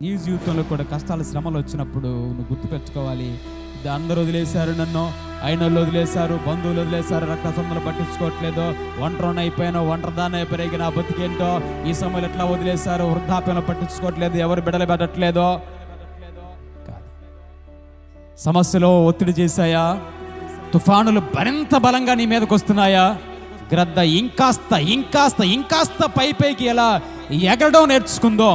నీ జీవితంలో కూడా కష్టాలు శ్రమలు వచ్చినప్పుడు నువ్వు గుర్తుపెట్టుకోవాలి, ఇది అందరూ వదిలేశారు, నన్ను అయిన వాళ్ళు వదిలేశారు, బంధువులు వదిలేశారు, రక్త సంబంధాలు పట్టించుకోవట్లేదు, ఒంటరిని అయిపోయాను, ఒంటరిదాన్ని పెరిగిన బతికేంటో, ఈ సమయంలో ఎట్లా వదిలేశారు, వృద్ధాప్యంలో పట్టించుకోవట్లేదు, ఎవరు బిడ్డలు పెట్టట్లేదో కాదు. సమస్యలో ఒత్తిడి చేశాయా? తుఫానులు మరింత బలంగా నీ మీదకి వస్తున్నాయా? గ్రద్ద ఇంకాస్త ఇంకాస్త ఇంకాస్త పైకి ఎలా ఎగరడం నేర్చుకుందో,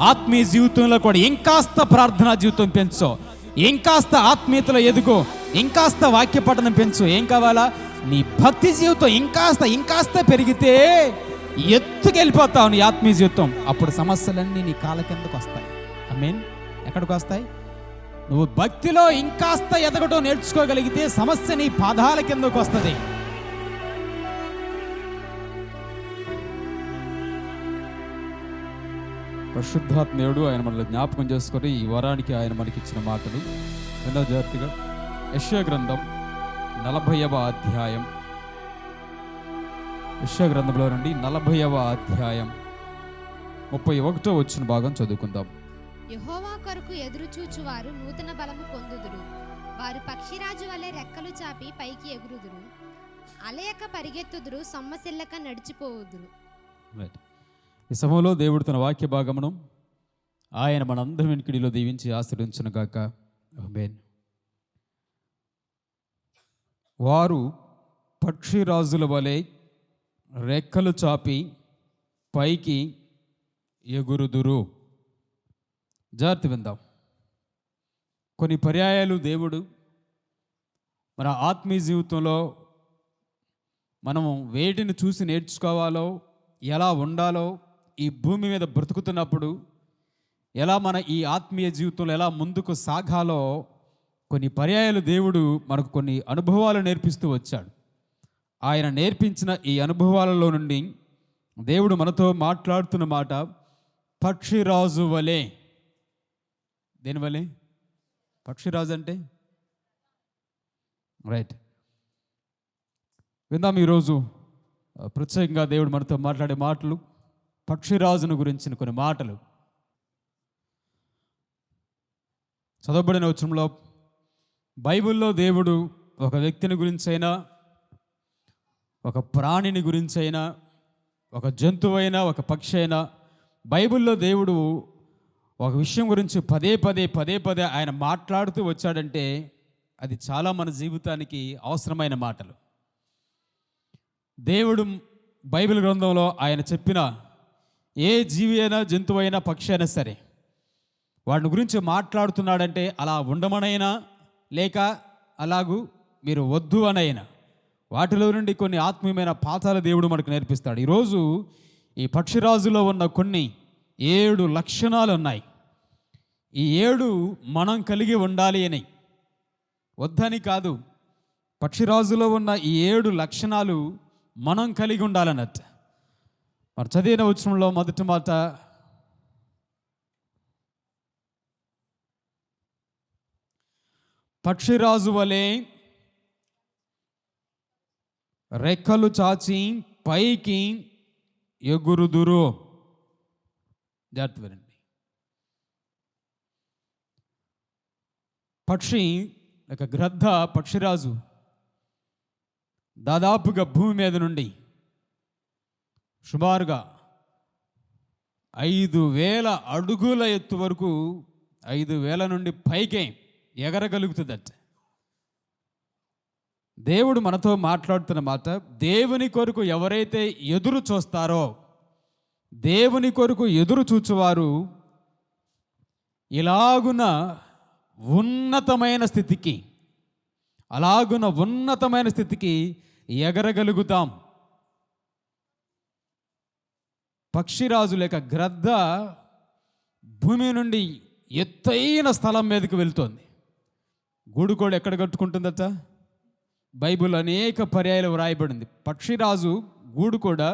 ఆత్మీయ జీవితంలో కూడా ఇంకాస్త ప్రార్థనా జీవితం పెంచు, ఇంకాస్త ఆత్మీయతలో ఎదుగు, ఇంకాస్త వాక్య పఠనం పెంచు. ఏం కావాలా? నీ భక్తి జీవితం ఇంకాస్త ఇంకాస్త పెరిగితే ఎత్తుకెళ్ళిపోతావు నీ ఆత్మీయ జీవితం. అప్పుడు సమస్యలన్నీ నీ కాళ్ళ కిందకు వస్తాయి. ఆమేన్. ఎక్కడికి వస్తాయి? నువ్వు భక్తిలో ఇంకాస్త ఎదగటం నేర్చుకోగలిగితే సమస్య నీ పాదాల కిందకు వస్తుంది. పరిశుద్ధాత్మేయుడు ఆయన మనల్ని జ్ఞాపకం చేసుకొని ఈ వరానికి ఆయన మనకి ఇచ్చిన మాటలు. రెండవ జాగ్రత్తగా యెషయా గ్రంథం 40వ అధ్యాయం, యెషయా గ్రంథంలో నుండి 40వ అధ్యాయం 31వ వచ్చిన భాగం చదువుకుందాం. యెహోవా కొరకు ఎదురు చూచువారు నూతన బలము పొందుదురు, వారు పక్షిరాజు వలె రెక్కలు చాపి పైకి ఎగురుదురు, అలయక పరిగెత్తుదురు, సొమ్మసిల్లక నడిచిపోవుదురు. ఈ సమయంలో దేవుడు తన వాక్య భాగమును ఆయన మనందరి వెనుకడిలో దీవించి ఆశీర్వదించునుగాక. ఆమేన్. వారు పక్షిరాజుల వలె రెక్కలు చాపి పైకి ఎగురుదురు. జాగ్రత్త విందాం. కొన్ని పర్యాయాలు దేవుడు మన ఆత్మీయ జీవితంలో మనము వేటిని చూసి నేర్చుకోవాలో, ఎలా ఉండాలో, ఈ భూమి మీద బ్రతుకుతున్నప్పుడు ఎలా మన ఈ ఆత్మీయ జీవితంలో ఎలా ముందుకు సాగాలో కొన్ని పర్యాయాలు దేవుడు మనకు కొన్ని అనుభవాలు నేర్పిస్తూ వచ్చాడు. ఆయన నేర్పించిన ఈ అనుభవాలలో నుండి దేవుడు మనతో మాట్లాడుతున్న మాట పక్షిరాజు వలె. దేని వలె? పక్షిరాజు అంటే రైట్. విందాం ఈరోజు ప్రత్యేకంగా దేవుడు మనతో మాట్లాడే మాటలు, పక్షిరాజును గురించిన కొన్ని మాటలు. చదవబడిన వచనంలో బైబిల్లో దేవుడు ఒక వ్యక్తిని గురించైనా, ఒక ప్రాణిని గురించైనా, ఒక జంతువైనా, ఒక పక్షి అయినా, బైబిల్లో దేవుడు ఒక విషయం గురించి పదే పదే ఆయన మాట్లాడుతూ వచ్చాడంటే అది చాలా మన జీవితానికి అవసరమైన మాటలు. దేవుడు బైబిల్ గ్రంథంలో ఆయన చెప్పిన ఏ జీవి అయినా, జంతువు అయినా, పక్షి అయినా సరే వాడిని గురించి మాట్లాడుతున్నాడంటే అలా ఉండమనైనా లేక అలాగూ మీరు వద్దు అనైనా వాటిలో నుండి కొన్ని ఆత్మీయమైన పాఠాలు దేవుడు మనకు నేర్పిస్తాడు. ఈరోజు ఈ పక్షిరాజులో ఉన్న కొన్ని 7 లక్షణాలు ఉన్నాయి. ఈ 7 మనం కలిగి ఉండాలి అని, వద్దని కాదు. పక్షిరాజులో ఉన్న ఈ 7 లక్షణాలు మనం కలిగి ఉండాలన్నట్టు. మరి చదివిన వచనంలో మొదటి మాట, పక్షిరాజు వలె రెక్కలు చాచి పైకి ఎగురుదురు. జాగ్రత్త వినండి. పక్షి లేక గ్రద్ద, పక్షిరాజు దాదాపుగా భూమి మీద నుండి సుమారుగా 5,000 అడుగుల ఎత్తు వరకు, 5,000 నుండి పైకే ఎగరగలుగుతుందట. దేవుడు మనతో మాట్లాడుతున్న మాట, దేవుని కొరకు ఎవరైతే ఎదురు చూస్తారో, దేవుని కొరకు ఎదురు చూచువారు ఇలాగున ఉన్నతమైన స్థితికి, అలాగున ఉన్నతమైన స్థితికి ఎగరగలుగుతాం. పక్షిరాజు లేక గ్రద్ద భూమి నుండి ఎత్తైన స్థలం మీదకి వెళ్తోంది. గూడు కూడా ఎక్కడ కట్టుకుంటుందట? బైబిల్ అనేక పర్యాయాలు వ్రాయబడింది. పక్షిరాజు గూడు కూడా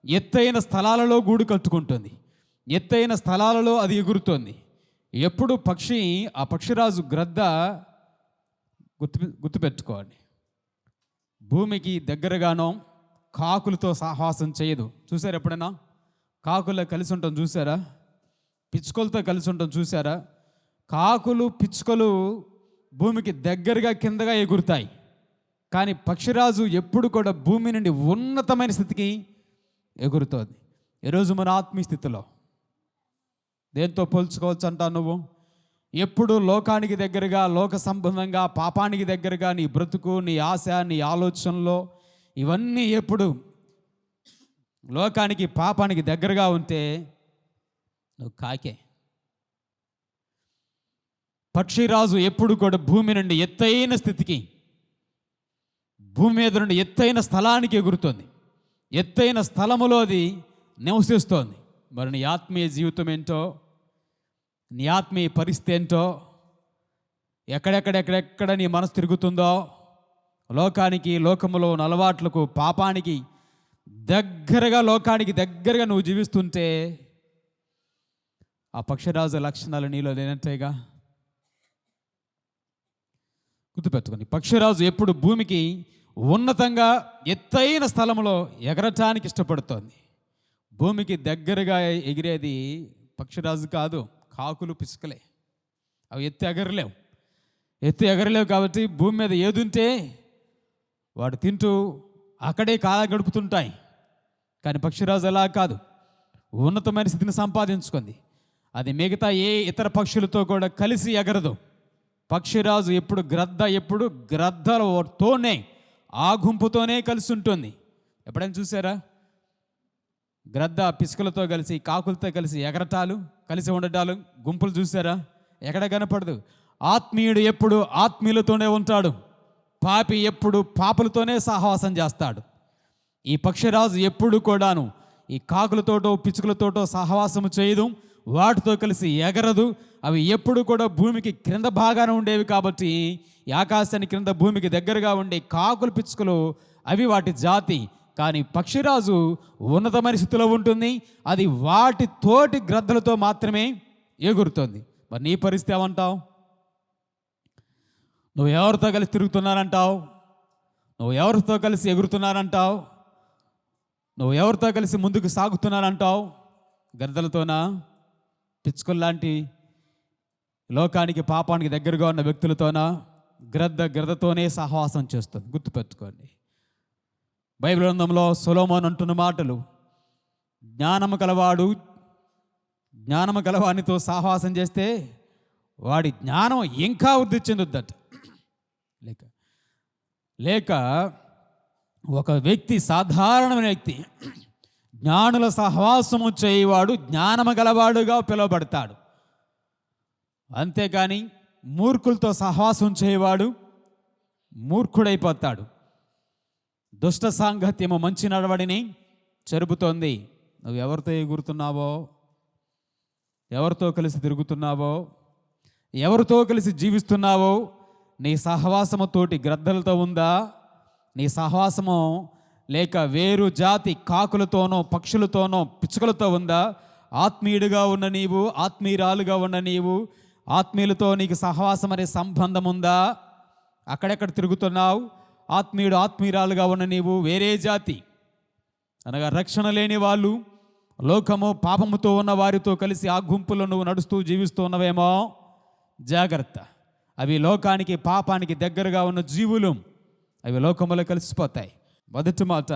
ఎత్తైన స్థలాలలో గూడు కట్టుకుంటుంది, ఎత్తైన స్థలాలలో అది ఎగురుతోంది. ఎప్పుడు ఆ పక్షిరాజు గ్రద్ద గుర్తుపెట్టుకోవాలి, భూమికి దగ్గరగానో కాకులతో సాహసం చేయదు. చూసారు ఎప్పుడైనా? కాకుల్లో కలిసి ఉంటాం చూసారా? పిచ్చుకలతో కలిసి ఉంటాం చూసారా? కాకులు పిచ్చుకలు భూమికి దగ్గరగా కిందగా ఎగురుతాయి, కానీ పక్షిరాజు ఎప్పుడు కూడా భూమి నుండి ఉన్నతమైన స్థితికి ఎగురుతుంది. ఈరోజు మన ఆత్మీయ స్థితిలో దేంతో పోల్చుకోవచ్చు అంటావు నువ్వు? ఎప్పుడు లోకానికి దగ్గరగా, లోక సంబంధంగా, పాపానికి దగ్గరగా నీ బ్రతుకు, నీ ఆశ, నీ ఆలోచనలో ఇవన్నీ ఎప్పుడు లోకానికి, పాపానికి దగ్గరగా ఉంటే నువ్వు కాకే. పక్షిరాజు ఎప్పుడు కూడా భూమి నుండి ఎత్తైన స్థితికి, భూమి మీద నుండి ఎత్తైన స్థలానికి ఎగురుతుంది, ఎత్తైన స్థలములో అది నివసిస్తోంది. మరి నీ ఆత్మీయ జీవితం ఏంటో, నీ ఆత్మీయ పరిస్థితి ఏంటో, ఎక్కడెక్కడ నీ మనసు తిరుగుతుందో, లోకానికి, లోకములో ఉన్న అలవాట్లకు, పాపానికి దగ్గరగా, లోకానికి దగ్గరగా నువ్వు జీవిస్తుంటే ఆ పక్షిరాజు లక్షణాలు నీలో లేనట్టేగా. గుర్తుపెట్టుకోండి, పక్షిరాజు ఎప్పుడు భూమికి ఉన్నతంగా ఎత్తైన స్థలంలో ఎగరటానికి ఇష్టపడుతోంది. భూమికి దగ్గరగా ఎగిరేది పక్షిరాజు కాదు, కాకులు పిచ్చుకలే. అవి ఎత్తు ఎగరలేవు కాబట్టి భూమి మీద ఏదుంటే వాడు తింటూ అక్కడే కాలం గడుపుతుంటాయి. కానీ పక్షిరాజు అలా కాదు, ఉన్నతమైన స్థితిని సంపాదించుకుంది. అది మిగతా ఏ ఇతర పక్షులతో కూడా కలిసి ఎగరదు. పక్షిరాజు ఎప్పుడు గ్రద్దలతోనే, ఆ గుంపుతోనే కలిసి ఉంటుంది. ఎప్పుడైనా చూసారా గ్రద్ద పిచ్చుకలతో కలిసి, కాకులతో కలిసి ఎగరటాలు, కలిసి ఉండటాలు, గుంపులు చూసారా? ఎక్కడ కనపడదు. ఆత్మీయుడు ఎప్పుడు ఆత్మీయులతోనే ఉంటాడు, పాపి ఎప్పుడు పాపులతోనే సహవాసం చేస్తాడు. ఈ పక్షిరాజు ఎప్పుడు కూడాను ఈ కాకులతోటో పిచ్చుకలతోటో సహవాసము చేయదు, వాటితో కలిసి ఎగరదు. అవి ఎప్పుడు కూడా భూమికి క్రింద భాగాన ఉండేవి కాబట్టి, ఈ ఆకాశానికి క్రింద భూమికి దగ్గరగా ఉండే కాకులు పిచ్చుకలు అవి వాటి జాతి. కానీ పక్షిరాజు ఉన్నతమైన స్థితిలో ఉంటుంది, అది వాటి తోటి గ్రద్దలతో మాత్రమే ఎగురుతుంది. మరి నీ పరిస్థితి ఏమంటావు? నువ్వు ఎవరితో కలిసి తిరుగుతున్నానంటావు? నువ్వు ఎవరితో కలిసి ఎగురుతున్నానంటావు? నువ్వు ఎవరితో కలిసి ముందుకు సాగుతున్నానంటావు? గ్రద్దలతోనా, పిచ్చుకల్లాంటి లోకానికి, పాపానికి దగ్గరగా ఉన్న వ్యక్తులతోనా? గ్రద్దతోనే సహవాసం చేస్తుంది. గుర్తుపెట్టుకోండి, బైబిల్ గ్రంథంలో సొలొమోను అంటున్న మాటలు, జ్ఞానము కలవానితో సహవాసం చేస్తే వాడి జ్ఞానం ఇంకా వృద్ధి చెందుద్దట. లేక ఒక వ్యక్తి, సాధారణమైన వ్యక్తి, జ్ఞానుల సహవాసము చేయవాడు జ్ఞానము గలవాడుగా పిలువబడతాడు. అంతేకాని మూర్ఖులతో సహవాసం చేయవాడు మూర్ఖుడైపోతాడు. దుష్ట సాంగత్యము మంచి నడవడిని చెరుపుతోంది. నువ్వు ఎవరితో ఎగురుతున్నావో, ఎవరితో కలిసి తిరుగుతున్నావో, ఎవరితో కలిసి జీవిస్తున్నావో, నీ సహవాసము తోటి గ్రద్దలతో ఉందా? నీ సహవాసము లేక వేరు జాతి కాకులతోనో, పక్షులతోనో, పిచ్చుకలతో ఉందా? ఆత్మీయుడిగా ఉన్న నీవు, ఆత్మీయురాలుగా ఉన్న నీవు, ఆత్మీయులతో నీకు సహవాసం అనే సంబంధం ఉందా? అక్కడెక్కడ తిరుగుతున్నావు? ఆత్మీయుడు, ఆత్మీయురాలుగా ఉన్న నీవు వేరే జాతి, అనగా రక్షణ లేని వాళ్ళు, లోకము, పాపముతో ఉన్న వారితో కలిసి ఆ గుంపులో నువ్వు నడుస్తూ జీవిస్తూ ఉన్నవేమో, జాగ్రత్త. అవి లోకానికి, పాపానికి దగ్గరగా ఉన్న జీవులు, అవి లోకములో కలిసిపోతాయి. మొదటి మాట,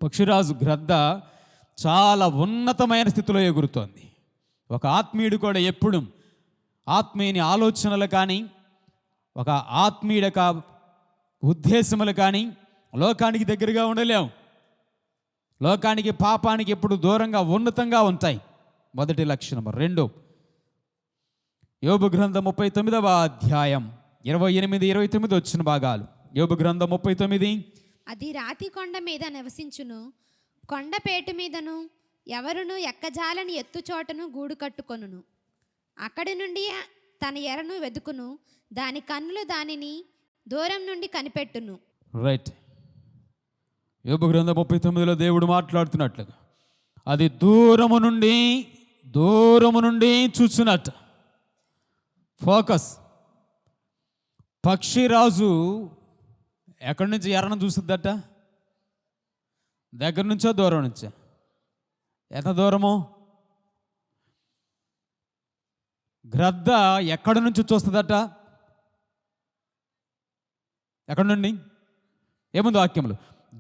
పక్షిరాజు గ్రద్ద చాలా ఉన్నతమైన స్థితిలో ఎగురుతోంది. ఒక ఆత్మీయుడు కూడా ఎప్పుడు ఆత్మీయుని ఆలోచనలు కానీ, ఒక ఆత్మీయుడ ఉద్దేశములు కానీ లోకానికి దగ్గరగా ఉండలేము. లోకానికి, పాపానికి ఎప్పుడు దూరంగా, ఉన్నతంగా ఉంటాయి. మొదటి లక్షణం. 2, యోబు గ్రంథం 39వ అధ్యాయం 28-29 వచ్చిన భాగాలు. యోబు గ్రంథం 39. అది రాతి కొండ మీద నివసించును, కొండపేటు మీదను ఎవరును ఎక్కజాలని ఎత్తుచోటను గూడు కట్టుకొనును. అక్కడి నుండి తన ఎరను వెదుకును, దాని కన్నులు దానిని దూరం నుండి కనిపెట్టును. రైట్. యోబు గ్రంథం 39లో దేవుడు మాట్లాడుతున్నట్లుగా అది దూరము నుండి చూస్తున్నట్టు. ఫోకస్. పక్షిరాజు ఎక్కడి నుంచి ఎర్రను చూస్తుందట? దగ్గర నుంచో, దూరం నుంచో? ఎంత దూరము? గ్రద్ద ఎక్కడి నుంచి చూస్తుందట? ఎక్కడి నుండి? ఏముంది వాక్యములు?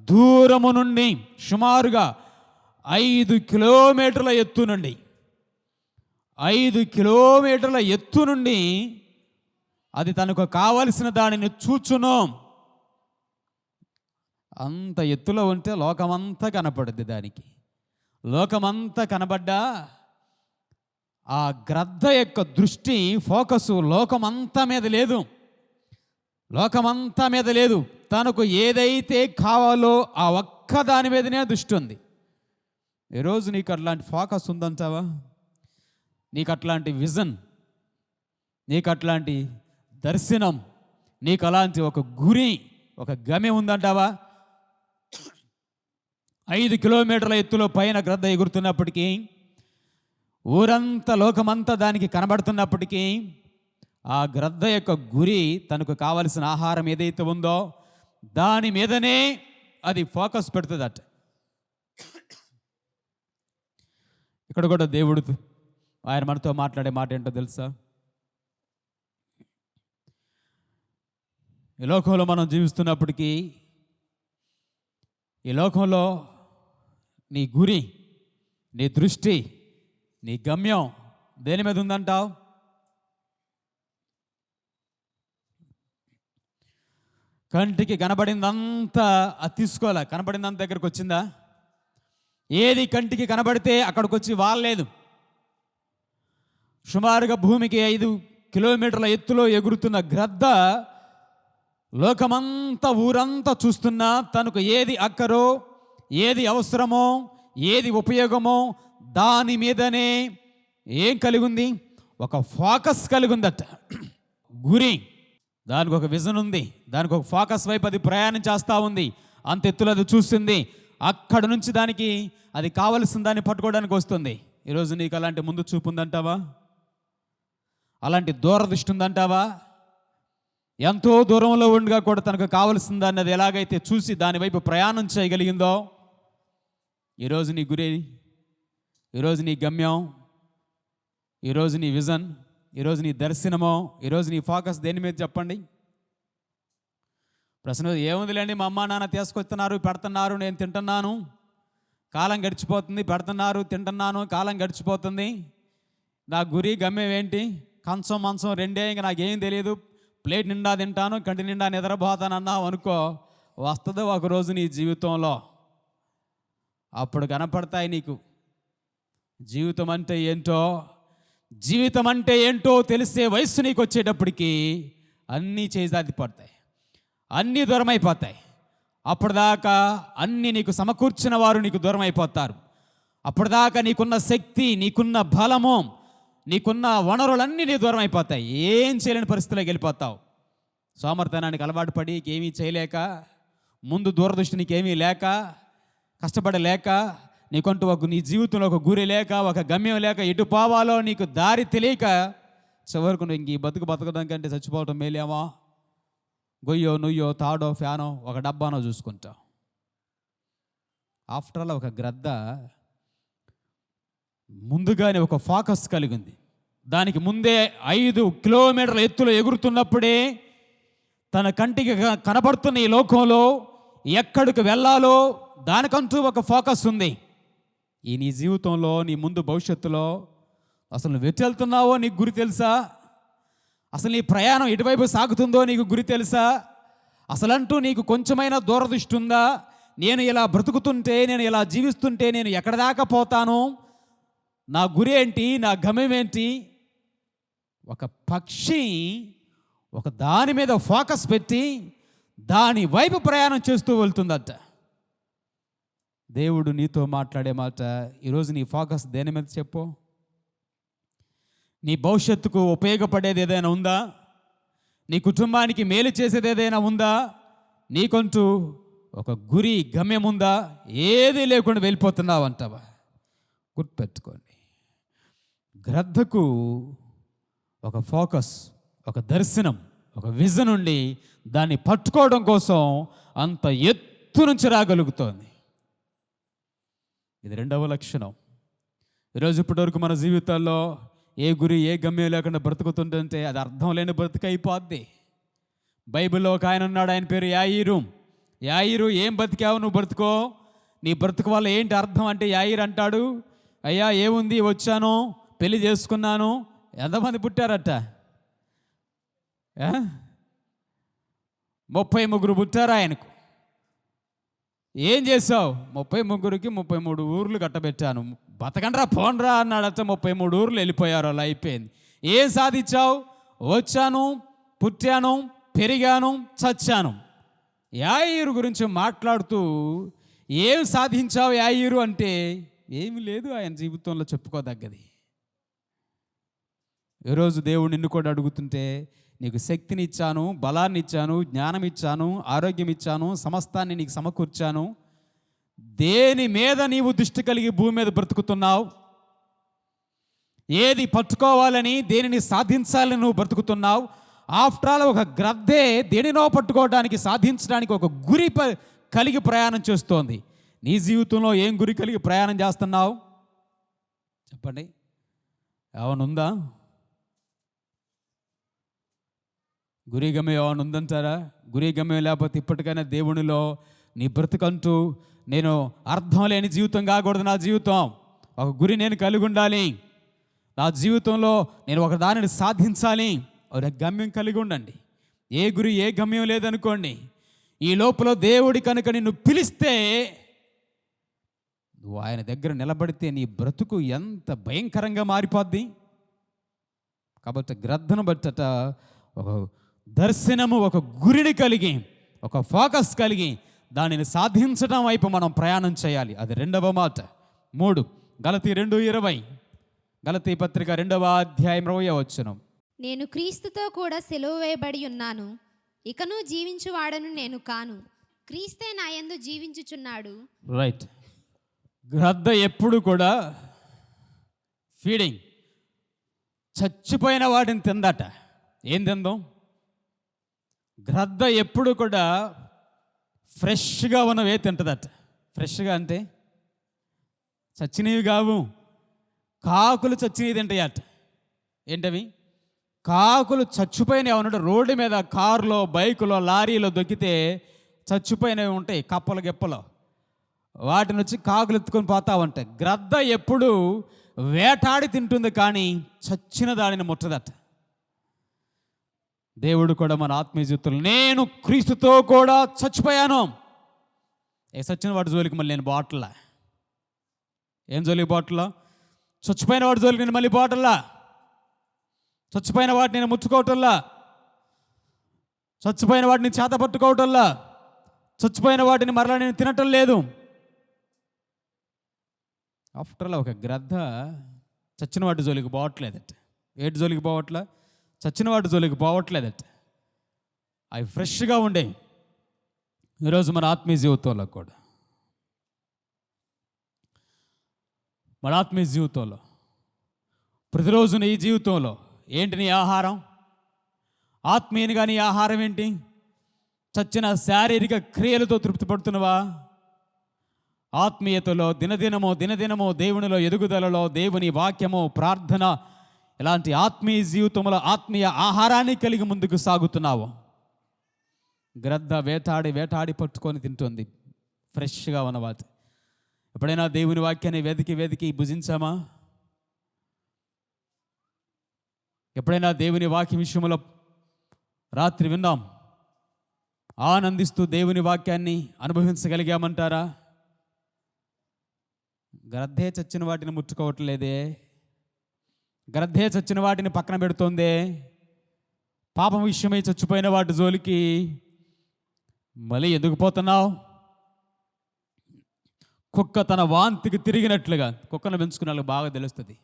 దూరము నుండి, సుమారుగా 5 కిలోమీటర్ల ఎత్తు నుండి, 5 కిలోమీటర్ల ఎత్తు నుండి అది తనకు కావలసిన దానిని చూచును. అంత ఎత్తులో ఉంటే లోకమంతా కనపడుద్ది. దానికి లోకమంతా కనబడ్డా ఆ గ్రద్ద యొక్క దృష్టి, ఫోకసు లోకమంతా మీద లేదు. లోకమంతా మీద లేదు. తనకు ఏదైతే కావాలో ఆ ఒక్క దాని మీదనే దృష్టి ఉంది. ఈరోజు నీకు అట్లాంటి ఫోకస్ ఉందంటావా? నీకు అట్లాంటి విజన్, నీకు అట్లాంటి దర్శనం, నీకు అలాంటి ఒక గురి, ఒక గమ్యం ఉందంటావా? 5 కిలోమీటర్ల ఎత్తులో పైన గ్రద్ద ఎగురుతున్నప్పటికీ, ఊరంతా లోకమంతా దానికి కనబడుతున్నప్పటికీ, ఆ గ్రద్ద యొక్క గురి, తనకు కావలసిన ఆహారం ఏదైతే ఉందో దాని మీదనే అది ఫోకస్ పెడుతుందట. ఇక్కడ కూడా దేవుడు ఆయన మనతో మాట్లాడే మాట ఏంటో తెలుసా? ఈ లోకంలో మనం జీవిస్తున్నప్పటికీ, ఈ లోకంలో నీ గురి, నీ దృష్టి, నీ గమ్యం దేని మీద ఉందంటావు? కంటికి కనబడిందంతా అది తీసుకోలే. కనబడిందంత దగ్గరకు వచ్చిందా? ఏది కంటికి కనబడితే అక్కడికి వచ్చి వాలలేదు. సుమారుగా భూమికి 5 కిలోమీటర్ల ఎత్తులో ఎగురుతున్న గ్రద్ద లోకమంతా, ఊరంతా చూస్తున్నా తనకు ఏది అక్కరో, ఏది అవసరమో, ఏది ఉపయోగమో దాని మీదనే ఏం కలిగి ఉంది? ఒక ఫోకస్ కలిగి ఉందట. గురి, దానికి ఒక విజన్ ఉంది, దానికి ఒక ఫోకస్ వైపు అది ప్రయాణం చేస్తూ ఉంది. అంత ఎత్తులో అది చూస్తుంది. అక్కడ నుంచి దానికి అది కావలసిన దాన్ని పట్టుకోవడానికి వస్తుంది. ఈరోజు నీకు అలాంటి ముందు చూపు ఉందంటావా? అలాంటి దూరదృష్టి ఉందంటావా? ఎంతో దూరంలో ఉండగా కూడా తనకు కావలసిన దాన్ని అది ఎలాగైతే చూసి దాని వైపు ప్రయాణం చేయగలిగిందో, ఈరోజు నీ గురి, ఈరోజు నీ గమ్యం, ఈరోజు నీ విజన్, ఈరోజు నీ దర్శనమో, ఈరోజు నీ ఫోకస్ దేని మీద చెప్పండి? ప్రశ్న ఏముందిలేండి, మా అమ్మ నాన్న తీసుకొస్తున్నారు, పెడుతున్నారు, నేను తింటున్నాను, కాలం గడిచిపోతుంది, పెడుతున్నారు, తింటున్నాను, కాలం గడిచిపోతుంది. నా గురి గమ్యం ఏంటి? కంచం మంచం రెండే, ఇంకా నాకేం తెలియదు, ప్లేట్ నిండా తింటాను, కంటి నిండా నిద్రపోతాను అన్నావు అనుకో, వస్తుందో ఒకరోజు నీ జీవితంలో. అప్పుడు కనపడతాయి నీకు జీవితం అంటే ఏంటో. జీవితం అంటే ఏంటో తెలిసే వయస్సు నీకు వచ్చేటప్పటికి అన్నీ చేజాది పడతాయి, అన్నీ దూరం అయిపోతాయి. అప్పటిదాకా అన్నీ నీకు సమకూర్చిన వారు నీకు దూరం అయిపోతారు. అప్పటిదాకా నీకున్న శక్తి, నీకున్న బలము, నీకున్న వనరులన్నీ నీ దూరం అయిపోతాయి. ఏం చేయలేని పరిస్థితిలోకి వెళ్ళిపోతావు. సోమర్తనానికి అలవాటు పడి ఏమీ చేయలేక, ముందు దూరదృష్టి నీకేమీ లేక, కష్టపడలేక, నీకంటూ ఒక నీ జీవితంలో ఒక గురి లేక, ఒక గమ్యం లేక, ఎటు పోవాలో నీకు దారి తెలియక, చివరకు నువ్వు ఇంక ఈ బతకడం కంటే చచ్చిపోవటం మేలేమో, గొయ్యో నుయ్యో తాడో ఫ్యానో ఒక డబ్బానో చూసుకుంటావు. ఆఫ్టర్ ఆల్ ఒక గ్రద్ద ముందుగానే ఒక ఫోకస్ కలిగింది. దానికి ముందే 5 కిలోమీటర్ల ఎత్తులో ఎగురుతున్నప్పుడే తన కంటికి కనబడుతున్న ఈ లోకంలో ఎక్కడికి వెళ్ళాలో దానికంటూ ఒక ఫోకస్ ఉంది. ఈ నీ జీవితంలో, నీ ముందు భవిష్యత్తులో అసలు నువ్వు ఎటు వెళ్తున్నావో నీకు గురి తెలుసా? అసలు నీ ప్రయాణం ఎటువైపు సాగుతుందో నీకు గురి తెలుసా? అసలంటూ నీకు కొంచెమైనా దూరదృష్టి ఉందా? నేను ఇలా బ్రతుకుతుంటే, నేను ఇలా జీవిస్తుంటే నేను ఎక్కడి దాకా పోతాను, నా గురి ఏంటి, నా గమ్యం ఏంటి? ఒక పక్షి ఒక దాని మీద ఫోకస్ పెట్టి దాని వైపు ప్రయాణం చేస్తూ వెళ్తుందట. దేవుడు నీతో మాట్లాడే మాట, ఈరోజు నీ ఫోకస్ దేని మీద చెప్పు? నీ భవిష్యత్తుకు ఉపయోగపడేది ఏదైనా ఉందా? నీ కుటుంబానికి మేలు చేసేది ఏదైనా ఉందా? నీకంటూ ఒక గురి, గమ్యం ఉందా? ఏది లేకుండా వెళ్ళిపోతున్నావు అంటావా? గుర్తుపెట్టుకోండి, గ్రద్దకు ఒక ఫోకస్, ఒక దర్శనం, ఒక విజన్ ఉండి దాన్ని పట్టుకోవడం కోసం అంత ఎత్తు నుంచి రాగలుగుతోంది. ఇది రెండవ లక్షణం. ఈరోజు ఇప్పటివరకు మన జీవితాల్లో ఏ గురి ఏ గమ్యం లేకుండా బ్రతుకుతుంటే అది అర్థం లేని బ్రతుకు అయిపోద్ది. బైబిల్లో ఒక ఆయన ఉన్నాడు, ఆయన పేరు యాయిరు. యాయిరు, ఏం బతికావు నువ్వు బ్రతుకో, నీ బ్రతుకు వల్ల ఏంటి అర్థం అంటే యాయిరు అంటాడు, అయ్యా ఏముంది, వచ్చాను, పెళ్లి చేసుకున్నాను. ఎంతమంది పుట్టారట? 33 పుట్టారు ఆయనకు. ఏం చేసావు? 33కి 33 ఊర్లు కట్టబెట్టాను. బతకండ్రా పోండ్రా అన్నాడట. 33 ఊర్లు వెళ్ళిపోయారు, అలా అయిపోయింది. ఏం సాధించావు? వచ్చాను, పుట్టాను, పెరిగాను, చచ్చాను. యాయిరు గురించి మాట్లాడుతూ ఏం సాధించావు యాయిరు అంటే ఏమి లేదు ఆయన జీవితంలో చెప్పుకోదగ్గది. ఈరోజు దేవుడు నిన్ను కూడా అడుగుతుంటే, నీకు శక్తిని ఇచ్చాను, బలాన్ని ఇచ్చాను, జ్ఞానం ఇచ్చాను, ఆరోగ్యం ఇచ్చాను, సమస్తాన్ని నీకు సమకూర్చాను. దేని మీద నీవు దృష్టి కలిగి భూమి మీద బ్రతుకుతున్నావు? ఏది పట్టుకోవాలని, దేనిని సాధించాలని నువ్వు బ్రతుకుతున్నావు? ఆఫ్టర్ ఆల్ ఒక గ్రద్దే దేనినో పట్టుకోవడానికి, సాధించడానికి ఒక గురి కలిగి ప్రయాణం చేస్తోంది. నీ జీవితంలో ఏం గురి కలిగి ప్రయాణం చేస్తున్నావు? చెప్పండి, ఏమనుందా? గురి గమ్యం ఏమైనా ఉందంటారా? గురి గమ్యం లేకపోతే ఇప్పటికైనా దేవునిలో నీ బ్రతుకంటూ, నేను అర్థం లేని జీవితం కాకూడదు. నా జీవితం ఒక గురి నేను కలిగి ఉండాలి. నా జీవితంలో నేను ఒక దానిని సాధించాలి, ఒక గమ్యం కలిగి ఉండండి. ఏ గురి ఏ గమ్యం లేదనుకోండి, ఈ లోపల దేవుడి కనుక నిన్ను పిలిస్తే, నువ్వు ఆయన దగ్గర నిలబడితే నీ బ్రతుకు ఎంత భయంకరంగా మారిపోద్ది. కాబట్టి గ్రద్దను బట్టట ఒక దర్శనము, ఒక గురిని కలిగి, ఒక ఫోకస్ కలిగి దానిని సాధించడం వైపు మనం ప్రయాణం చేయాలి. అది 2వ మాట. 3 గలతీ 2:20, గలతీ పత్రిక 2వ అధ్యాయం 20వ వచనం. నేను క్రీస్తుతో కూడా సిలువ వేయబడి ఉన్నాను, ఇకను జీవించువాడను నేను కాను, క్రీస్తే నా యందు జీవించుచున్నాడు. రైట్. గ్రద్ద ఎప్పుడు కూడా ఫీడింగ్, చచ్చిపోయిన వాటిని తిందట. ఏం తిందాం? గ్రద్ద ఎప్పుడు కూడా ఫ్రెష్గా ఉన్నవే తింటుందట. ఫ్రెష్గా అంటే చచ్చినవి కావు, కాకులు చచ్చినవి తింటాయట. ఏంటవి? కాకులు చచ్చిపోయినవి ఉన్నట్టు రోడ్డు మీద, కారులో, బైకులో, లారీలో దొక్కితే చచ్చిపోయినవి ఉంటాయి, కప్పలు గిప్పలు. వాటిని వచ్చి కాకులు ఎత్తుకొని పోతా ఉంటాయి. గ్రద్ద ఎప్పుడు వేటాడి తింటుంది, కానీ చచ్చిన దానిని ముట్టదట. దేవుడు కూడా మన ఆత్మీయ జీవితంలో, నేను క్రీస్తుతో కూడా చచ్చిపోయాను. చచ్చిన వాటి జోలికి మళ్ళీ నేను బాటల్లా. ఏం జోలికి బాటల్లా? చచ్చిపోయిన వాటి జోలికి నేను మళ్ళీ బాటల్లా. చచ్చిపోయిన వాటిని నేను ముట్టుకోవటంలా, చచ్చిపోయిన వాటిని చేత పట్టుకోవటంలా, చచ్చిపోయిన వాటిని మరలా నేను తినటం లేదు. ఆఫ్టర్ ఆల్ ఒక గ్రద్ద చచ్చిన వాటి జోలికి పోవట్లేదట. ఏటి జోలికి పోవట్లా? చచ్చిన వాటి జోలికి పోవట్లేదట. అవి ఫ్రెష్గా ఉండే. ఈరోజు మన ఆత్మీయ జీవితంలో కూడా, మన ఆత్మీయ జీవితంలో ప్రతిరోజు నీ జీవితంలో ఏంటి నీ ఆహారం? ఆత్మీయునిగా నీ ఆహారం ఏంటి? చచ్చిన శారీరక క్రియలతో తృప్తి పడుతున్నవా? ఆత్మీయతలో దినదినము దేవునిలో ఎదుగుదలలో, దేవుని వాక్యము, ప్రార్థన, ఇలాంటి ఆత్మీయ జీవితంలో ఆత్మీయ ఆహారాన్ని కలిగి ముందుకు సాగుతున్నావు. గ్రద్ద వేటాడి పట్టుకొని తింటుంది ఫ్రెష్గా ఉన్నవాటి. ఎప్పుడైనా దేవుని వాక్యాన్ని వెతికి భుజించామా? ఎప్పుడైనా దేవుని వాక్య విషయంలో రాత్రి విన్నాం, ఆనందిస్తూ దేవుని వాక్యాన్ని అనుభవించగలిగామంటారా? గ్రద్దే చచ్చిన వాటిని ముట్టుకోవట్లేదే, గ్రద్దే చచ్చిన వాటిని పక్కన పెడుతోందే. పాపం విషయమై చచ్చిపోయిన వాటి జోలికి మళ్ళీ ఎందుకు పోతున్నావు? కుక్క తన వాంతికి తిరిగినట్లుగా, కుక్కను పెంచుకునే వాళ్ళకి బాగా తెలుస్తుంది.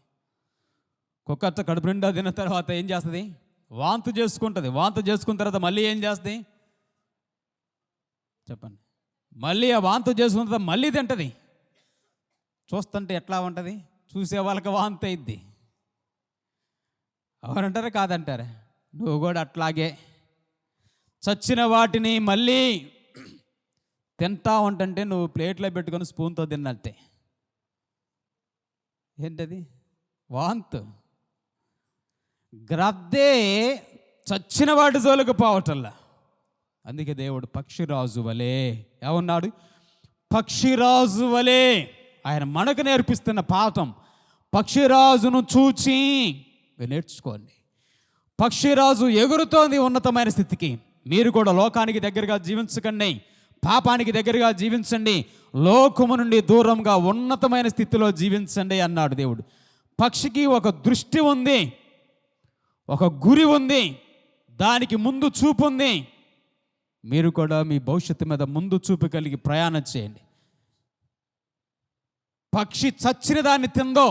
కుక్క కడుపు నిండా తిన్న తర్వాత ఏం చేస్తుంది? వాంతు చేసుకుంటుంది. వాంతు చేసుకున్న తర్వాత మళ్ళీ ఏం చేస్తుంది చెప్పండి? మళ్ళీ ఆ వాంతు చేసుకున్న తర్వాత మళ్ళీ తింటుంది. చూస్తుంటే ఎట్లా ఉంటుంది? చూసే వాళ్ళకి వాంతి అయింది. ఎవరంటారా? కాదంటారా? నువ్వు కూడా అట్లాగే చచ్చిన వాటిని మళ్ళీ తింటా ఉంటుంటే నువ్వు ప్లేట్లో పెట్టుకొని స్పూన్తో తిన్నట్టే. ఏంటది? వాంతు. గ్రద్దే చచ్చిన వాటి జోలికి పోవటల్లా. అందుకే దేవుడు పక్షిరాజు వలే ఏమన్నాడు? పక్షిరాజు వలే. ఆయన మనకు నేర్పిస్తున్న పాఠం, పక్షిరాజును చూచి నేర్చుకోండి. పక్షిరాజు ఎగురుతోంది ఉన్నతమైన స్థితికి. మీరు కూడా లోకానికి దగ్గరగా జీవించకండి, పాపానికి దగ్గరగా జీవించండి, లోకము నుండి దూరంగా ఉన్నతమైన స్థితిలో జీవించండి అన్నాడు దేవుడు. పక్షికి ఒక దృష్టి ఉంది, ఒక గురి ఉంది, దానికి ముందు చూపు ఉంది. మీరు కూడా మీ భవిష్యత్తు మీద ముందు చూపు కలిగి ప్రయాణం చేయండి. పక్షి చచ్చిన దాన్ని తిందో,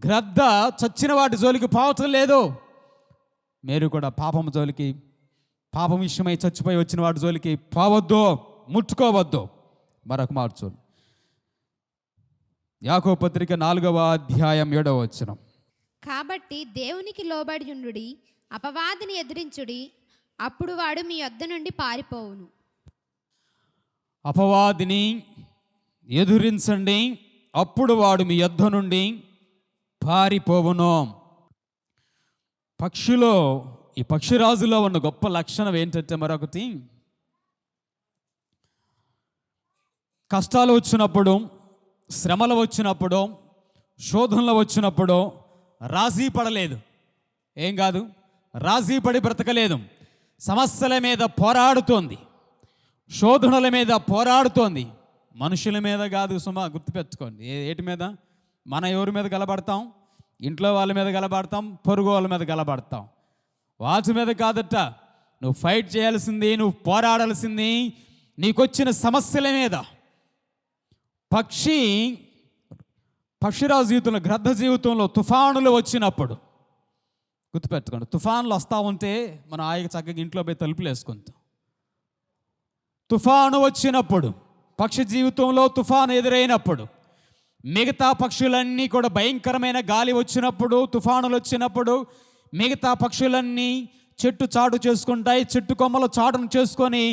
గ్రద్ద చచ్చిన వాటి జోలికి పోవటం లేదు. మీరు కూడా పాపం జోలికి, పాపం విషయమై చచ్చిపోయి వచ్చిన వాటి జోలికి పోవద్దు, ముట్టుకోవద్దు. మరొక మాట చూడండి, యాకోబు పత్రిక 4వ అధ్యాయం 7వ వచనం. కాబట్టి దేవునికి లోబడి ఉండుడి, అపవాదిని ఎదిరించుడి, అప్పుడు వాడు మీ యొద్ద నుండి పారిపోవును. అపవాదిని ఎదురించండి, అప్పుడు వాడు మీ యొద్ద నుండి పారిపోవును. పక్షిలో, ఈ పక్షిరాజులో ఉన్న గొప్ప లక్షణం ఏంటంటే మరొకటి, కష్టాలు వచ్చినప్పుడు, శ్రమలు వచ్చినప్పుడు, శోధనలు వచ్చినప్పుడు రాజీ పడలేదు. ఏం కాదు, రాజీ పడి బ్రతకలేదు. సమస్యల మీద పోరాడుతోంది, శోధనల మీద పోరాడుతోంది. మనుషుల మీద కాదు సుమా, గుర్తుపెట్టుకోండి. ఏటి మీద? మన ఎవరి మీద గలబడతాం? ఇంట్లో వాళ్ళ మీద గలబడతాం, పొరుగు వాళ్ళ మీద గలబడతాం. వాటి మీద కాదట. నువ్వు ఫైట్ చేయాల్సింది, నువ్వు పోరాడాల్సింది నీకొచ్చిన సమస్యల మీద. పక్షిరాజు జీవితంలో, గ్రద్ద జీవితంలో తుఫానులు వచ్చినప్పుడు గుర్తుపెట్టుకోండి, తుఫానులు వస్తూ ఉంటే మనం ఆయన చక్కగా ఇంట్లో పోయి తలుపులు వేసుకుంటాం. తుఫాను వచ్చినప్పుడు, పక్షి జీవితంలో తుఫాను ఎదురైనప్పుడు, మిగతా పక్షులన్నీ కూడా భయంకరమైన గాలి వచ్చినప్పుడు, తుఫానులు వచ్చినప్పుడు మిగతా పక్షులన్నీ చెట్టు చాటు చేసుకుంటాయి, చెట్టు కొమ్మలు చాటును చేసుకొని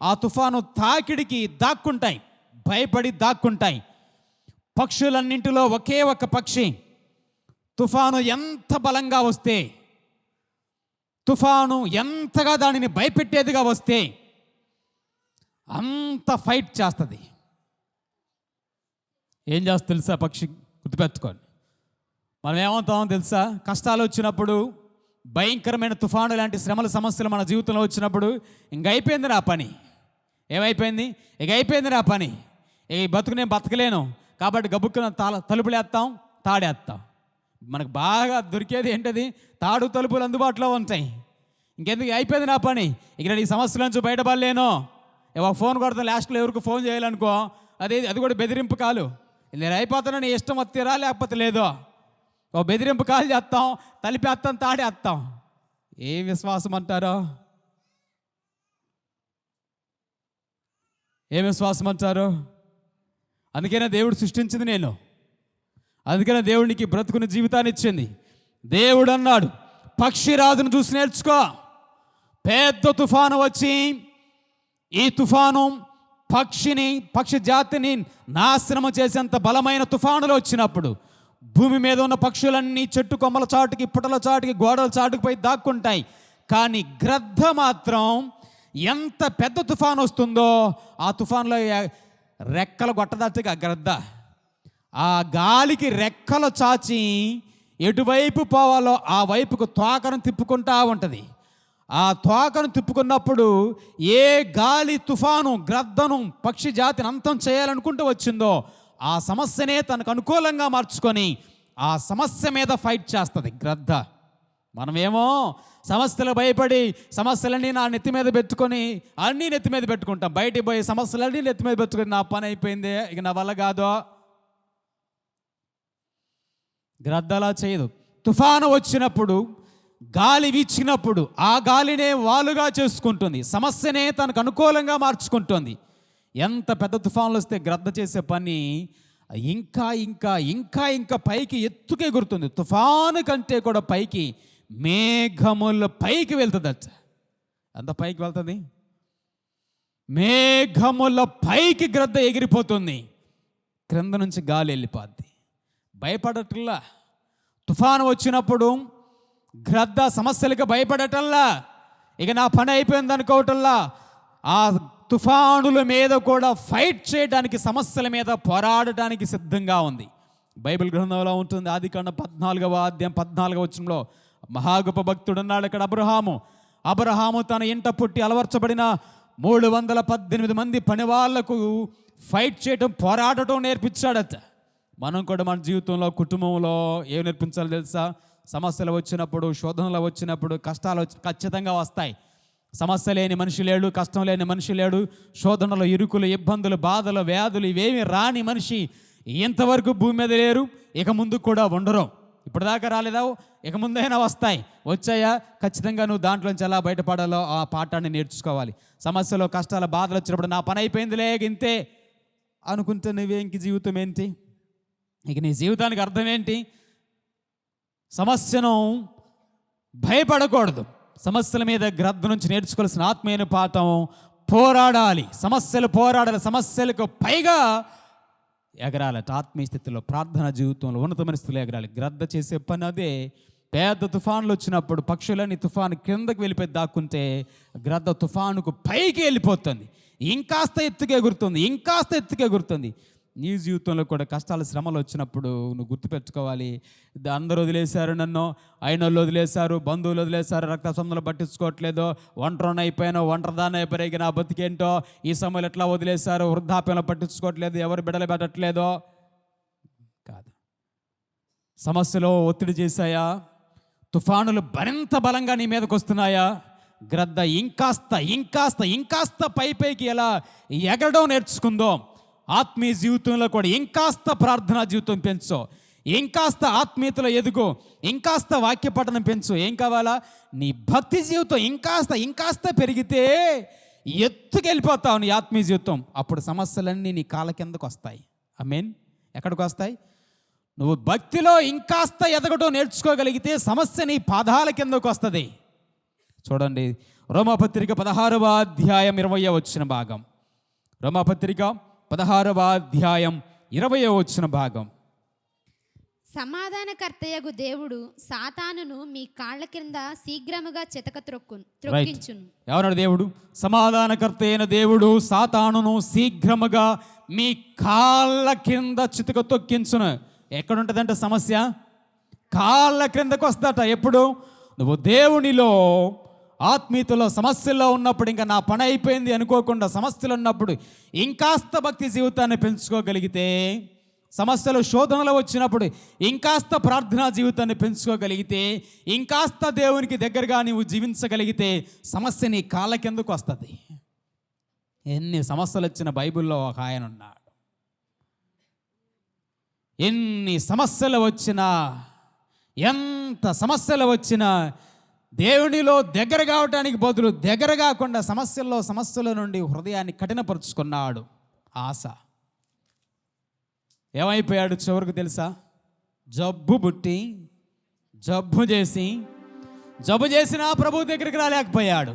ఆ తుఫాను తాకిడికి దాక్కుంటాయి, భయపడి దాక్కుంటాయి. పక్షులన్నింటిలో ఒకే ఒక పక్షి తుఫాను ఎంత బలంగా వస్తే, తుఫాను ఎంతగా దానిని భయపెట్టేదిగా వస్తే అంత ఫైట్ చేస్తుంది. ఏం చేస్తా తెలుసా పక్షి? గుర్తుపెట్టుకోండి. మనం ఏమవుతామో తెలుసా? కష్టాలు వచ్చినప్పుడు, భయంకరమైన తుఫాను లాంటి శ్రమల సమస్యలు మన జీవితంలో వచ్చినప్పుడు, ఇంక అయిపోయింది నా పని. ఏమైపోయింది? ఇక అయిపోయింది నా పని, ఈ బతుకు నేను బతకలేను కాబట్టి గబుక్కున తలుపులేస్తాం, తాడేస్తాం. మనకు బాగా దొరికేది ఏంటది? తాడు తలుపులు అందుబాటులో ఉంటాయి. ఇంకెందుకు, అయిపోయింది నా పని, ఇక నేను ఈ సమస్యల నుంచి బయటపడలేను. ఒక ఫోన్ కొడతాం, లాస్ట్లో ఎవరికి ఫోన్ చేయాలనుకో, అది కూడా బెదిరింపు కాలు. నేను అయిపోతాను, నీ ఇష్టం వస్తేరా లేకపోతే లేదో. ఒక బెదిరింపు కాలు చేస్తాం, తలిపేస్తాం, తాడేస్తాం. ఏ విశ్వాసం అంటారో? ఏ విశ్వాసం అంటారు? అందుకనే దేవుడు సృష్టించింది నేను, అందుకనే దేవుడికి బ్రతుకుని జీవితాన్ని ఇచ్చింది. దేవుడు అన్నాడు, పక్షిరాజును చూసి నేర్చుకో. పెద్ద తుఫాను వచ్చి, ఈ తుఫాను పక్షి జాతిని నాశనం చేసేంత బలమైన తుఫానులు వచ్చినప్పుడు భూమి మీద ఉన్న పక్షులన్నీ చెట్టు కొమ్మల చాటుకి, పుటల చాటుకి, గోడల చాటుకు పోయి దాక్కుంటాయి. కానీ గ్రద్ద మాత్రం ఎంత పెద్ద తుఫాను వస్తుందో ఆ తుఫాన్లో రెక్కలు కొట్టదట్టుగా గ్రద్ద ఆ గాలికి రెక్కలు చాచి ఎటువైపు పోవాలో ఆ వైపుకు తోకను తిప్పుకుంటా ఉంటుంది. ఆ తోకను తిప్పుకున్నప్పుడు ఏ గాలి తుఫాను గ్రద్దను, పక్షి జాతిని అంతం చేయాలనుకుంటూ వచ్చిందో ఆ సమస్యనే తనకు అనుకూలంగా మార్చుకొని ఆ సమస్య మీద ఫైట్ చేస్తుంది గ్రద్ద. మనమేమో సమస్యలు భయపడి సమస్యలన్నీ నా నెత్తి మీద పెట్టుకొని అన్నీ నెత్తి మీద పెట్టుకుంటాం. బయటికి పోయి సమస్యలన్నీ నెత్తి మీద పెట్టుకొని నా పని అయిపోయింది, ఇక నా వల్ల కాదో. గ్రద్దలా చేయదు. తుఫాను వచ్చినప్పుడు, గాలి వీచినప్పుడు ఆ గాలినే వాలుగా చేసుకుంటుంది, సమస్యనే తనకు అనుకూలంగా మార్చుకుంటుంది. ఎంత పెద్ద తుఫానులు వస్తే గ్రద్ద చేసే పని ఇంకా ఇంకా ఇంకా ఇంకా పైకి ఎత్తుకు ఎగురుతుంది. తుఫాను కంటే కూడా పైకి, మేఘముల పైకి వెళ్తుందట. ఎంత పైకి వెళ్తుంది? మేఘముల పైకి గ్రద్ద ఎగిరిపోతుంది, క్రింద నుంచి గాలి వెళ్ళిపోద్ది. భయపడట్లా. తుఫాను వచ్చినప్పుడు గ్రద్ద సమస్యలకు భయపడటల్లా, ఇక నా పని అయిపోయింది అనుకోవటల్లా, ఆ తుఫానుల మీద కూడా ఫైట్ చేయడానికి, సమస్యల మీద పోరాడటానికి సిద్ధంగా ఉంది. బైబిల్ గ్రంథంలో ఉంటుంది, ఆదికాండం 14వ అధ్యాయం 14వ వచనంలో మహా గొప్ప భక్తుడు ఉన్నాడు అక్కడ, అబ్రహాము తన ఇంట పుట్టి అలవర్చబడిన 318 మంది పని వాళ్లకు ఫైట్ చేయటం, పోరాడటం నేర్పించాడట. మనం కూడా మన జీవితంలో, కుటుంబంలో ఏం నేర్పించాలో తెలుసా? సమస్యలు వచ్చినప్పుడు, శోధనలు వచ్చినప్పుడు, కష్టాలు ఖచ్చితంగా వస్తాయి. సమస్య లేని మనిషి లేడు, కష్టం లేని మనిషి లేడు. శోధనలు, ఇరుకులు, ఇబ్బందులు, బాధలు, వ్యాధులు ఇవేమి రాని మనిషి ఇంతవరకు భూమి మీద లేరు, ఇక ముందు కూడా ఉండరు. ఇప్పటిదాకా రాలేదా? ఇక ముందైనా వస్తాయి. వచ్చాయా? ఖచ్చితంగా నువ్వు దాంట్లోంచి ఎలా బయటపడాలో ఆ పాఠాన్ని నేర్చుకోవాలి. సమస్యలు, కష్టాలు, బాధలు వచ్చినప్పుడు నా పని అయిపోయిందిలే ఇంతే అనుకుంటే నువ్వేంక జీవితం ఏంటి? ఇక నీ జీవితానికి అర్థం ఏంటి? సమస్యను భయపడకూడదు. సమస్యల మీద గ్రద్ద నుంచి నేర్చుకోవాల్సిన ఆత్మీయ పాఠం, పోరాడాలి. పోరాడాలి, సమస్యలకు పైగా ఎగరాలట. ఆత్మీయ స్థితిలో, ప్రార్థన జీవితంలో, ఉన్నతమైన స్థితిలో ఎగరాలి. గ్రద్ద చేసే పని అదే. పెద్ద తుఫాన్లు వచ్చినప్పుడు పక్షులని తుఫాను కిందకి వెళ్ళిపోయి దాక్కుంటే, గ్రద్ద తుఫానుకు పైకి వెళ్ళిపోతుంది, ఇంకాస్త ఎత్తుకు ఎగురుతుంది. నీ జీవితంలో కూడా కష్టాలు, శ్రమలు వచ్చినప్పుడు నువ్వు గుర్తుపెట్టుకోవాలి, అందరూ వదిలేశారు నన్ను, అయిన వాళ్ళు వదిలేశారు, బంధువులు వదిలేశారు, రక్త సంబంధాలు పట్టించుకోవట్లేదు, ఒంటరిని అయిపోయాను, ఒంటరిదాన్ని అయిపోయి నా బతికేంటో, ఈ సమయంలో ఎట్లా వదిలేశారు, వృద్ధాప్యంలో పట్టించుకోవట్లేదు, ఎవరు బిడ్డలు పెట్టట్లేదో కాదు. సమస్యలో ఒత్తిడి చేశాయా? తుఫానులు మరింత బలంగా నీ మీదకి వస్తున్నాయా? గ్రద్ద ఇంకాస్త పైకి ఎలా ఎగరడం నేర్చుకుందో, ఆత్మీయ జీవితంలో కూడా ఇంకాస్త ప్రార్థనా జీవితం పెంచు, ఇంకాస్త ఆత్మీయతలో ఎదుగు, ఇంకాస్త వాక్య పఠనం పెంచు. ఏం కావాలా? నీ భక్తి జీవితం ఇంకాస్త పెరిగితే ఎత్తుకెళ్ళిపోతావు నీ ఆత్మీయ జీవితం. అప్పుడు సమస్యలన్నీ నీ కాళ్ళ కిందకు వస్తాయి. ఆమేన్. ఎక్కడికి వస్తాయి? నువ్వు భక్తిలో ఇంకాస్త ఎదగడం నేర్చుకోగలిగితే సమస్య నీ పాదాల కిందకు వస్తుంది. చూడండి, రోమాపత్రిక 16వ అధ్యాయం 20వ వచన భాగం. రోమాపత్రిక 16వ అధ్యాయం 20వ వచన భాగం. సమాధానకర్తయగు దేవుడు సాతానును మీ కాళ్ళ కింద శీఘ్రముగా చితక త్రొక్కించును. ఎవరు దేవుడు? సమాధానకర్త అయిన దేవుడు సాతానును శీఘ్రముగా మీ కాళ్ళ కింద చితక తొక్కించును. ఎక్కడుంటుందంటే సమస్య కాళ్ళ క్రిందకు వస్తాట. ఎప్పుడు? నువ్వు దేవునిలో, ఆత్మీయతలో, సమస్యల్లో ఉన్నప్పుడు, ఇంకా నా పని అయిపోయింది అనుకోకుండా సమస్యలు ఉన్నప్పుడు ఇంకాస్త భక్తి జీవితాన్ని పెంచుకోగలిగితే, సమస్యలు, శోధనలు వచ్చినప్పుడు ఇంకాస్త ప్రార్థనా జీవితాన్ని పెంచుకోగలిగితే, ఇంకాస్త దేవునికి దగ్గరగా నీవు జీవించగలిగితే సమస్య నీ కాళ్ళ కిందకు వస్తుంది. ఎన్ని సమస్యలు వచ్చిన బైబిల్లో ఒక ఆయన ఉన్నాడు. ఎన్ని సమస్యలు వచ్చినా, ఎంత సమస్యలు వచ్చినా దేవునిలో దగ్గర కావటానికి బదులు దగ్గర కాకుండా సమస్యల నుండి హృదయాన్ని కఠినపరుచుకున్నాడు. ఆశ ఏమైపోయాడు చివరికి తెలుసా? జబ్బు పుట్టి, జబ్బు చేసినా ప్రభు దగ్గరికి రాలేకపోయాడు.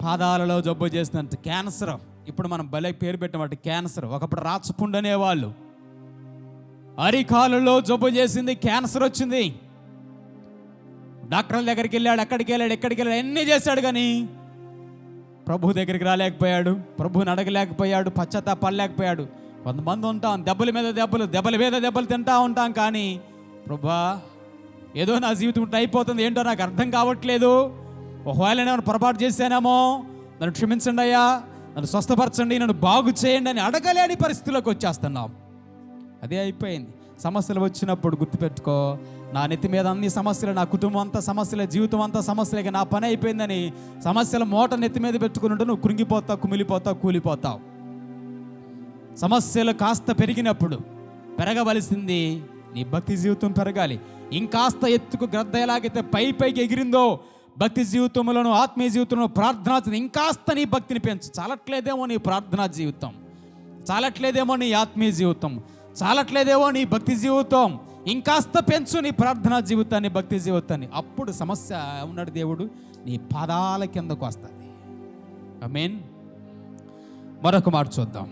పాదాలలో జబ్బు చేసినంత క్యాన్సర్. ఇప్పుడు మనం భలే పేరు పెట్టినట్టు క్యాన్సర్. ఒకప్పుడు రాచపుండు అనేవాళ్ళు. అరికాలులో జబ్బు చేసింది, క్యాన్సర్ వచ్చింది. డాక్టర్ల దగ్గరికి వెళ్ళాడు, ఎక్కడికి వెళ్ళాడు, ఎన్ని చేశాడు, కానీ ప్రభు దగ్గరికి రాలేకపోయాడు, ప్రభుని అడగలేకపోయాడు, పశ్చాత్తాపడలేకపోయాడు. కొంతమంది ఉంటాం, దెబ్బల మీద దెబ్బలు తింటా ఉంటాం, కానీ ప్రభువా ఏదో నా జీవితం అయిపోతుంది, ఏంటో నాకు అర్థం కావట్లేదు, ఒకవేళ నేను పొరపాటు చేశానేమో, నన్ను క్షమించండి అయ్యా, నన్ను స్వస్థపరచండి, నన్ను బాగు చేయండి అని అడగలేని పరిస్థితిలోకి వచ్చేస్తున్నాం. అదే అయిపోయింది. సమస్యలు వచ్చినప్పుడు గుర్తుపెట్టుకో, నా నెత్తి మీద అన్ని సమస్యలు, నా కుటుంబం అంతా సమస్యలే, జీవితం అంతా సమస్యలే, నా పని అయిపోయిందని సమస్యల మూట నెత్తి మీద పెట్టుకుని నువ్వు కృంగిపోతావు, కుమిలిపోతావు, కూలిపోతావు. సమస్యలు కాస్త పెరిగినప్పుడు పెరగవలసింది నీ భక్తి జీవితం పెరగాలి. ఇంకాస్త ఎత్తుకు గ్రద్ద ఎలాగైతే పైకి ఎగిరిందో, భక్తి జీవితంలోను, ఆత్మీయ జీవితంలో, ప్రార్థనా ఇంకాస్త నీ భక్తిని పెంచు. చాలట్లేదేమో నీ ప్రార్థనా జీవితం, చాలట్లేదేమో నీ ఆత్మీయ జీవితం, చాలట్లేదేమో నీ భక్తి జీవితం, ఇంకాస్త పెంచు నీ ప్రార్థనా జీవితాన్ని, భక్తి జీవితాన్ని. అప్పుడు సమస్య ఉన్నాడు దేవుడు నీ పాదాల కిందకు వస్తుంది. ఆమేన్. మరొక మాట చూద్దాం.